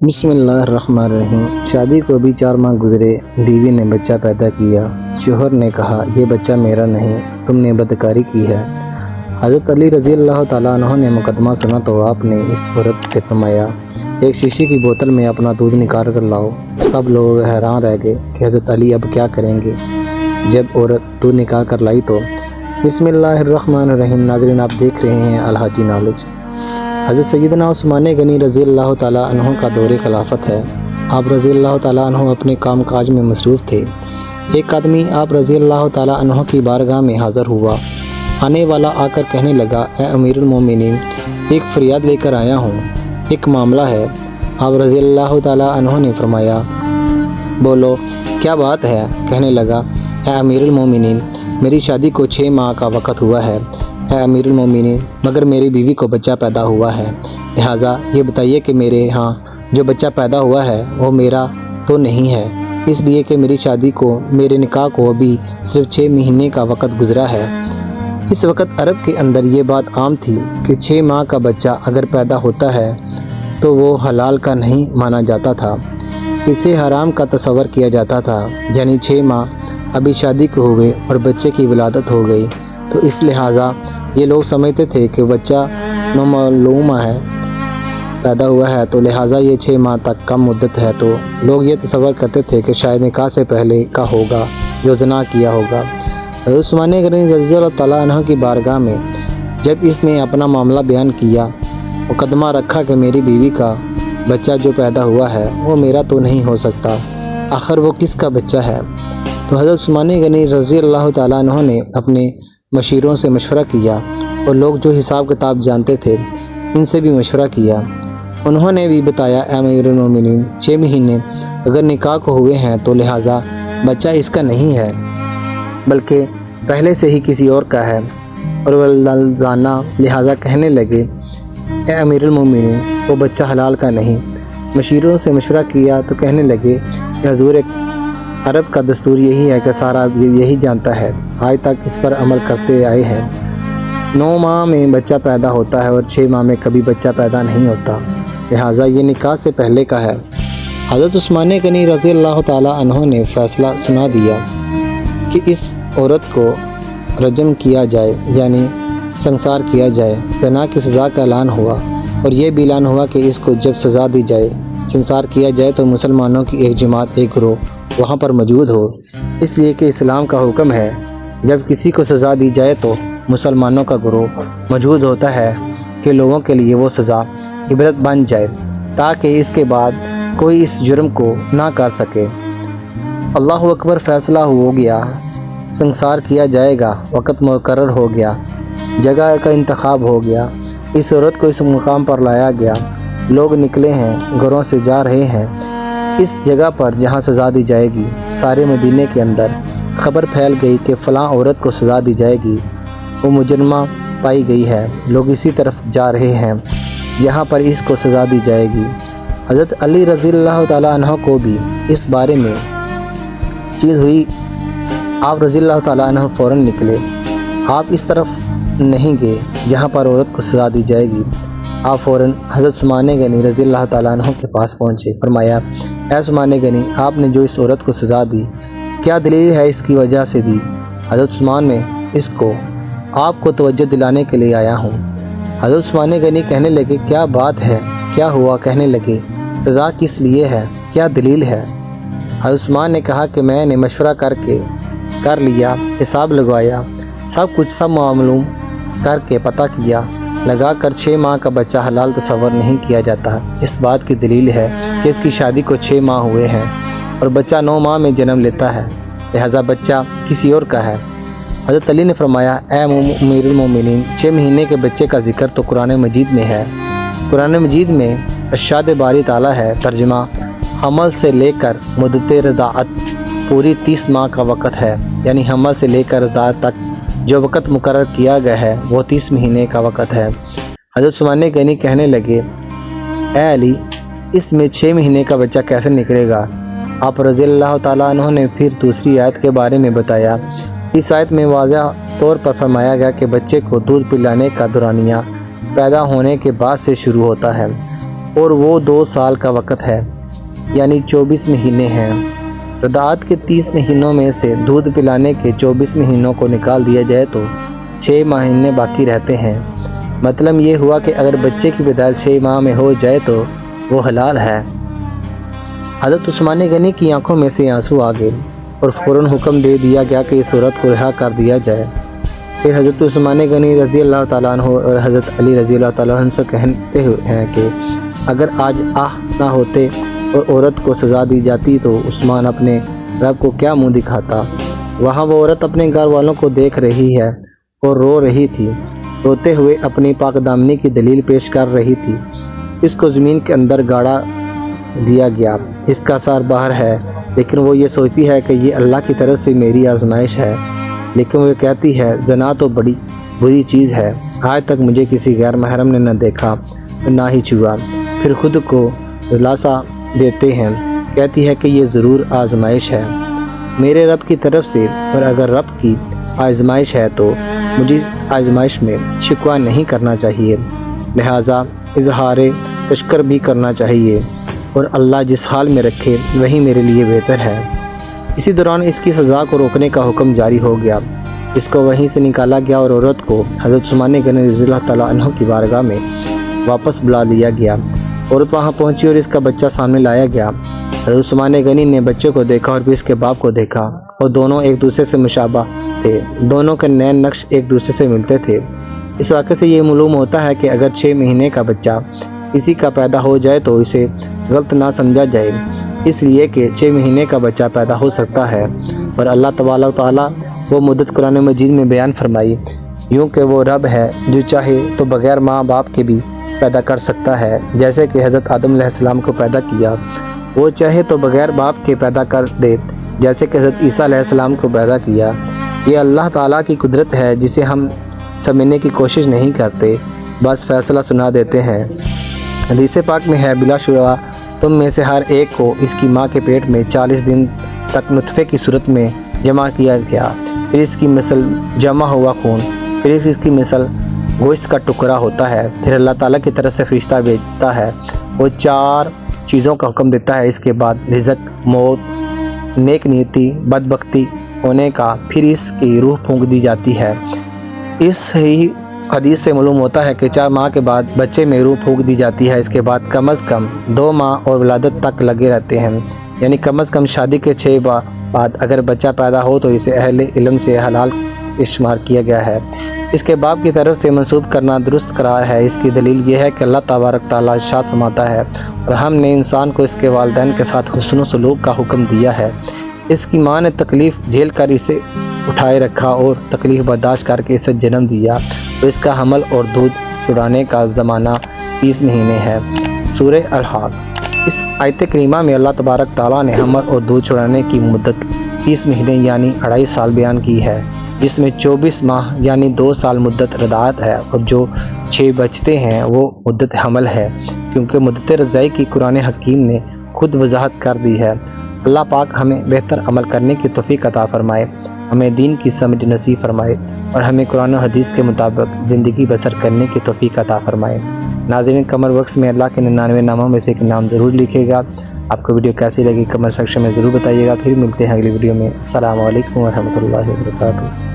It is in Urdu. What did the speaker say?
بسم اللہ الرحمن الرحیم۔ شادی کو بھی 4 ماہ گزرے، بیوی نے بچہ پیدا کیا۔ شوہر نے کہا یہ بچہ میرا نہیں، تم نے بدکاری کی ہے۔ حضرت علی رضی اللہ تعالیٰ عنہ نے مقدمہ سنا تو آپ نے اس عورت سے فرمایا ایک شیشے کی بوتل میں اپنا دودھ نکال کر لاؤ۔ سب لوگ حیران رہ گئے کہ حضرت علی اب کیا کریں گے۔ جب عورت دودھ نکال کر لائی تو بسم اللہ الرحمن الرحیم۔ ناظرین، آپ دیکھ رہے ہیں الحاجی نالج۔ حضرت سیدنا عثمان غنی رضی اللہ تعالیٰ عنہ کا دور خلافت ہے۔ آپ رضی اللہ تعالیٰ عنہ اپنے کام کاج میں مصروف تھے۔ ایک آدمی آپ رضی اللہ تعالیٰ عنہ کی بارگاہ میں حاضر ہوا۔ آنے والا آ کر کہنے لگا اے امیر المومنین، ایک فریاد لے کر آیا ہوں، ایک معاملہ ہے۔ آپ رضی اللہ تعالیٰ عنہ نے فرمایا بولو کیا بات ہے؟ کہنے لگا اے امیر المومنین، میری شادی کو 6 ماہ کا وقت ہوا ہے۔ اے امیر المومنین، مگر میری بیوی کو بچہ پیدا ہوا ہے، لہٰذا یہ بتائیے کہ میرے ہاں جو بچہ پیدا ہوا ہے وہ میرا تو نہیں ہے، اس لیے کہ میری شادی کو، میرے نکاح کو ابھی صرف 6 مہینے کا وقت گزرا ہے۔ اس وقت عرب کے اندر یہ بات عام تھی کہ 6 ماہ کا بچہ اگر پیدا ہوتا ہے تو وہ حلال کا نہیں مانا جاتا تھا، اسے حرام کا تصور کیا جاتا تھا۔ یعنی 6 ماہ ابھی شادی کو ہوئے اور بچے کی ولادت ہو گئی تو اس لہٰذا یہ لوگ سمجھتے تھے کہ بچہ نومعلوم ہے، پیدا ہوا ہے، تو لہٰذا یہ 6 ماہ تک کم مدت ہے، تو لوگ یہ تصور کرتے تھے کہ شاید نکاح سے پہلے کا ہوگا جو زنا کیا ہوگا۔ حضرت عثمان غنی رضی اللہ تعالیٰ عنہ کی بارگاہ میں جب اس نے اپنا معاملہ بیان کیا، مقدمہ رکھا کہ میری بیوی کا بچہ جو پیدا ہوا ہے وہ میرا تو نہیں ہو سکتا، آخر وہ کس کا بچہ ہے؟ تو حضرت عثمان غنی رضی اللہ تعالیٰ عنہ نے اپنے مشیروں سے مشورہ کیا اور لوگ جو حساب کتاب جانتے تھے ان سے بھی مشورہ کیا۔ انہوں نے بھی بتایا اے امیر المومنین، 6 مہینے اگر نکاح کو ہوئے ہیں تو لہٰذا بچہ اس کا نہیں ہے بلکہ پہلے سے ہی کسی اور کا ہے، اور والدانہ لہٰذا کہنے لگے اے امیر المومنین وہ بچہ حلال کا نہیں۔ مشیروں سے مشورہ کیا تو کہنے لگے کہ حضور عرب کا دستور یہی ہے کہ سارا یہی جانتا ہے، آج تک اس پر عمل کرتے آئے ہیں۔ 9 ماہ میں بچہ پیدا ہوتا ہے اور 6 ماہ میں کبھی بچہ پیدا نہیں ہوتا، لہٰذا یہ نکاح سے پہلے کا ہے۔ حضرت عثمان غنی رضی اللہ تعالیٰ عنہ نے فیصلہ سنا دیا کہ اس عورت کو رجم کیا جائے، یعنی سنسار کیا جائے۔ زنا کی سزا کا اعلان ہوا اور یہ بھی اعلان ہوا کہ اس کو جب سزا دی جائے، سنسار کیا جائے تو مسلمانوں کی ایک جماعت، ایک گروہ وہاں پر موجود ہو، اس لیے کہ اسلام کا حکم ہے جب کسی کو سزا دی جائے تو مسلمانوں کا گروہ موجود ہوتا ہے کہ لوگوں کے لیے وہ سزا عبرت بن جائے تاکہ اس کے بعد کوئی اس جرم کو نہ کر سکے۔ اللہ اکبر، فیصلہ ہو گیا، سنسار کیا جائے گا، وقت مقرر ہو گیا، جگہ کا انتخاب ہو گیا، اس عورت کو اس مقام پر لایا گیا، لوگ نکلے ہیں، گھروں سے جا رہے ہیں اس جگہ پر جہاں سزا دی جائے گی۔ سارے مدینے کے اندر خبر پھیل گئی کہ فلاں عورت کو سزا دی جائے گی، وہ مجرمہ پائی گئی ہے، لوگ اسی طرف جا رہے ہیں جہاں پر اس کو سزا دی جائے گی۔ حضرت علی رضی اللہ تعالیٰ عنہ کو بھی اس بارے میں چیز ہوئی، آپ رضی اللہ تعالیٰ عنہ فوراً نکلے، آپ اس طرف نہیں گئے جہاں پر عورت کو سزا دی جائے گی، آپ فوراً حضرت عثمان غنی رضی اللہ تعالیٰ عنہ کے پاس پہنچے۔ فرمایا اے عثمان غنی، آپ نے جو اس عورت کو سزا دی کیا دلیل ہے اس کی وجہ سے دی؟ حضرت عثمان میں اس کو آپ کو توجہ دلانے کے لیے آیا ہوں۔ حضرت عثمان غنی کہنے لگے کیا بات ہے، کیا ہوا؟ کہنے لگے سزا کس لیے ہے، کیا دلیل ہے؟ حضرت عثمان نے کہا کہ میں نے مشورہ کر لیا، حساب لگوایا، سب معلوم کر کے پتہ کیا لگا کر 6 ماہ کا بچہ حلال تصور نہیں کیا جاتا۔ اس بات کی دلیل ہے کہ اس کی شادی کو 6 ماہ ہوئے ہیں اور بچہ 9 ماہ میں جنم لیتا ہے، لہٰذا بچہ کسی اور کا ہے۔ حضرت علی نے فرمایا اے امیر المومنین، 6 مہینے کے بچے کا ذکر تو قرآن مجید میں ہے۔ قرآن مجید میں ارشاد باری تعالیٰ ہے، ترجمہ حمل سے لے کر مدت رضاعت پوری 30 ماہ کا وقت ہے، یعنی حمل سے لے کر رضاعت تک جو وقت مقرر کیا گیا ہے وہ 30 مہینے کا وقت ہے۔ حضرت عثمان غنی کہنے لگے اے علی، اس میں 6 مہینے کا بچہ کیسے نکلے گا؟ آپ رضی اللہ تعالیٰ عنہ نے پھر دوسری آیت کے بارے میں بتایا۔ اس آیت میں واضح طور پر فرمایا گیا کہ بچے کو دودھ پلانے کا دورانیہ پیدا ہونے کے بعد سے شروع ہوتا ہے اور وہ 2 سال کا وقت ہے، یعنی 24 مہینے ہیں۔ رضاعت کے 30 مہینوں میں سے دودھ پلانے کے 24 مہینوں کو نکال دیا جائے تو 6 مہینے باقی رہتے ہیں۔ مطلب یہ ہوا کہ اگر بچے کی پیدائش 6 ماہ میں ہو جائے تو وہ حلال ہے۔ حضرت عثمان غنی کی آنکھوں میں سے آنسو آ گئے اور فوراً حکم دے دیا گیا کہ اس عورت کو رہا کر دیا جائے۔ پھر حضرت عثمان غنی رضی اللہ تعالیٰ عنہ اور حضرت علی رضی اللہ تعالیٰ عنہ سے کہتے ہیں کہ اگر آج نہ ہوتے اور عورت کو سزا دی جاتی تو عثمان اپنے رب کو کیا منہ دکھاتا۔ وہاں وہ عورت اپنے گھر والوں کو دیکھ رہی ہے اور رو رہی تھی، روتے ہوئے اپنی پاک دامنی کی دلیل پیش کر رہی تھی۔ اس کو زمین کے اندر گاڑا دیا گیا، اس کا سر باہر ہے، لیکن وہ یہ سوچتی ہے کہ یہ اللہ کی طرف سے میری آزمائش ہے۔ لیکن وہ کہتی ہے زنا تو بڑی بری چیز ہے، آج تک مجھے کسی غیر محرم نے نہ دیکھا نہ ہی چھوا۔ پھر خود کو دلاسا دیتے ہیں، کہتی ہے کہ یہ ضرور آزمائش ہے میرے رب کی طرف سے، اور اگر رب کی آزمائش ہے تو مجھے آزمائش میں شکوہ نہیں کرنا چاہیے، لہٰذا اظہار تشکر بھی کرنا چاہیے، اور اللہ جس حال میں رکھے وہی میرے لیے بہتر ہے۔ اسی دوران اس کی سزا کو روکنے کا حکم جاری ہو گیا، اس کو وہیں سے نکالا گیا اور عورت کو حضرت عثمان غنی رضی اللہ تعالیٰ عنہ کی بارگاہ میں واپس بلا لیا گیا۔ عورت وہاں پہنچی اور اس کا بچہ سامنے لایا گیا۔ حضرت عثمان غنی نے بچے کو دیکھا اور پھر اس کے باپ کو دیکھا، اور دونوں ایک دوسرے سے مشابہ تھے، دونوں کے نین نقش ایک دوسرے سے ملتے تھے۔ اس واقعے سے یہ معلوم ہوتا ہے کہ اگر 6 مہینے کا بچہ کسی کا پیدا ہو جائے تو اسے غلط نہ سمجھا جائے، اس لیے کہ 6 مہینے کا بچہ پیدا ہو سکتا ہے، اور اللہ تبارک و تعالیٰ وہ مدت قرآن مجید میں بیان فرمائی، یوں کہ وہ رب ہے جو چاہے تو بغیر ماں باپ کے بھی پیدا کر سکتا ہے، جیسے کہ حضرت آدم علیہ السلام کو پیدا کیا، وہ چاہے تو بغیر باپ کے پیدا کر دے، جیسے کہ حضرت عیسیٰ علیہ السلام کو پیدا کیا۔ یہ اللہ تعالیٰ کی قدرت ہے جسے ہم سمجھنے کی کوشش نہیں کرتے، بس فیصلہ سنا دیتے ہیں۔ حدیث پاک میں ہے بلا شبہ تم میں سے ہر ایک کو اس کی ماں کے پیٹ میں 40 دن تک نطفے کی صورت میں جمع کیا گیا، پھر اس کی مثل جمع ہوا خون، پھر اس کی مثل گوشت کا ٹکڑا ہوتا ہے، پھر اللہ تعالیٰ کی طرف سے فرشتہ بھیجتا ہے، وہ 4 چیزوں کا حکم دیتا ہے، اس کے بعد رزق، موت، نیک نیتی، بدبختی ہونے کا، پھر اس کی روح پھونک دی جاتی ہے۔ اس ہی حدیث سے معلوم ہوتا ہے کہ 4 ماہ کے بعد بچے میں روح پھونک دی جاتی ہے، اس کے بعد کم از کم 2 ماہ اور ولادت تک لگے رہتے ہیں، یعنی کم از کم شادی کے 6 بعد اگر بچہ پیدا ہو تو اسے اہل علم سے حلال شمار کیا گیا ہے۔ اس کے باپ کی طرف سے منسوب کرنا درست قرار ہے۔ اس کی دلیل یہ ہے کہ اللہ تبارک تعالیٰ ارشاد فرماتا ہے، اور ہم نے انسان کو اس کے والدین کے ساتھ حسن و سلوک کا حکم دیا ہے۔ اس کی ماں نے تکلیف جھیل کر اسے اٹھائے رکھا اور تکلیف برداشت کر کے اسے جنم دیا، تو اس کا حمل اور دودھ چھڑانے کا زمانہ 30 مہینے ہے۔ سورہ الحاق۔ اس آیت کریمہ میں اللہ تبارک تعالیٰ نے حمل اور دودھ چھڑانے کی مدت 30 مہینے یعنی 2.5 سال بیان کی ہے، جس میں 24 ماہ یعنی 2 سال مدت رضاعت ہے، اور جو 6 بچتے ہیں وہ مدت حمل ہے، کیونکہ مدت رضاعی کی قرآن حکیم نے خود وضاحت کر دی ہے۔ اللہ پاک ہمیں بہتر عمل کرنے کی توفیق عطا فرمائے، ہمیں دین کی سمجھ نصیب فرمائے، اور ہمیں قرآن و حدیث کے مطابق زندگی بسر کرنے کی توفیق عطا فرمائے۔ ناظرین، کمنٹ باکس میں اللہ کے 99 ناموں میں سے ایک نام ضرور لکھے گا۔ آپ کو ویڈیو کیسی لگی کمنٹ سیکشن میں ضرور بتائیے گا۔ پھر ملتے ہیں اگلی ویڈیو میں۔ السلام علیکم ورحمۃ اللہ وبرکاتہ۔